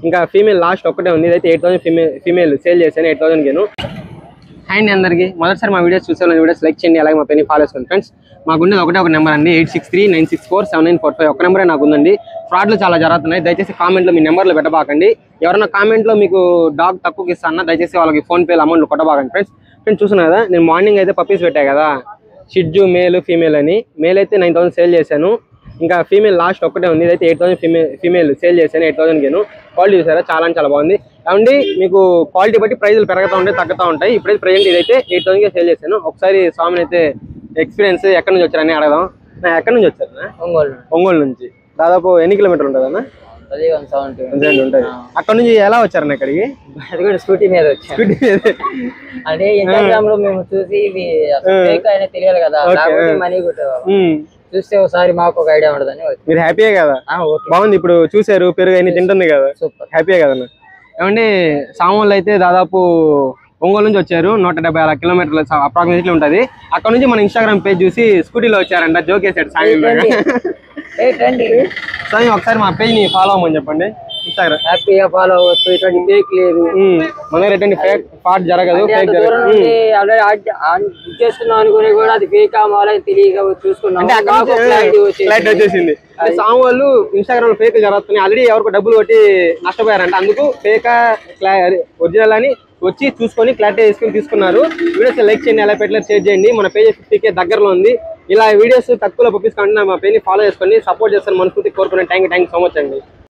ఇంకా female last ఒక్కటే ఉంది. ఇదైతే 8000 ఫీమేల్ సేల్ చేశాను 8000 గేను. అండ్ అందరికీ మొదటిసారి మా వీడియోస్ చూసే వీడియోస్ లైక్ చేయండి, అలాగే మా పెన్ని ఫాలో చేసుకోండి ఫ్రెండ్స్. మాకుండేది ఒక నెంబర్ అండి 8639647945 ఒక్క నెంబరే నాకు ఉందండి. ఫ్రాడ్లు చాలా జరుగుతున్నాయి. దయచేసి కామెంట్లో మీ నెంబర్లు పెట్టబాకండి. ఎవరైనా కామెంట్లో మీకు డాగ్ తక్కువకి ఇస్తానా దయచేసి వాళ్ళకి ఫోన్పేలో అమౌంట్ కొట్టబాకండి ఫ్రెండ్స్ చూస్తున్నాను కదా, నేను మార్నింగ్ అయితే పప్పీస్ పెట్టా కదా, షిడ్జు మేల్ ఫీమేల్ అని. మేల్ అయితే 9000 సేల్ చేశాను. ఇంకా ఫీమేల్ లాస్ట్ ఒక్కటే ఉంది. ఇదైతే 8000 ఫీమేల్ సేల్ చేశాను 8000 గేను. క్వాలిటీ చూసారా చాలా బాగుంది. కాబట్టి మీకు క్వాలిటీ బట్టి ప్రైజులు పెరుగుతూ ఉంటాయి తగ్గుతూ ఉంటాయి. ఇప్పుడైతే ప్రజెంట్ ఇదైతే 8000కే సేల్ చేశాను. ఒకసారి స్వామిని అయితే ఎక్స్పీరియన్స్ ఎక్కడి నుంచి వచ్చారని అడగదాం. ఎక్కడి నుంచి వచ్చారు? ఒంగోలు నుంచి. దాదాపు ఎన్ని కిలోమీటర్లు ఉంటుందన్నా? 170 ఉంటుంది. అక్కడ నుంచి ఎలా వచ్చారన్న ఇక్కడికి? అది కూడా స్కూటీ మీద వచ్చాను. స్కూటీ మీద అంటే ఇన్స్టాగ్రామ్ లో మేము చూసి ఇది తెలియాలి కదా, మనీ చూస్తే ఒకసారి మాకు ఒక ఐడియా ఉండదని. మీరు హ్యాపీయే కదా? బాగుంది. ఇప్పుడు చూసారు పెరుగు అన్ని తింటుంది కదా, హ్యాపీయే కదన్నా? ఏమండి సామాన్లు అయితే దాదాపు ఒంగోలు నుంచి వచ్చారు. 176 కిలోమీటర్లు అప్రాక్సిమేట్లీ ఉంటుంది. అక్కడ నుంచి మన ఇన్స్టాగ్రామ్ పేజ్ చూసి స్కూటీలో వచ్చారంట. జోకేసాడు సాయి. ఒకసారి మా పేజ్ ని ఫాలో అవ్వమని చెప్పండి. ఇన్స్టాగ్రామ్ హ్యాపీగా ఫాలో అవ్వచ్చు. ఇటువంటి ఫేక్ లేదు మన దగ్గర, ఎటువంటి ఫేక్ ఫ్రాడ్ జరగదు. బుక్ చేసుకున్నాం అనుకుని కూడా అది ఫేక్ అవ్వాలని తెలియక చూసుకున్నాం. క్లారిటీ వచ్చేసింది. సాము వాళ్ళు ఇన్స్టాగ్రామ్ లో ఫేక్ జరుగుతున్నాయి. ఆల్రెడీ ఎవరికి డబ్బులు కొట్టి నష్టపోయారంట. అందుకు ఫేకా ఒరిజినల్ అని వచ్చి చూసుకొని క్లారిటీ చేసుకొని తీసుకున్నారు. వీడియోస్ లైక్ చేయండి, ఎలా పెట్టలేదు షేర్ చేయండి. మన పేజ్ 50K దగ్గరలో ఉంది. ఇలా వీడియోస్ తక్కువలో పంపిస్తామంటే మా పేజ్ని ఫాలో చేసుకోండి, సపోర్ట్ చేస్తాను మనస్ఫూర్తి కోరుకున్నాను. థ్యాంక్ యూ సో మచ్ అండి.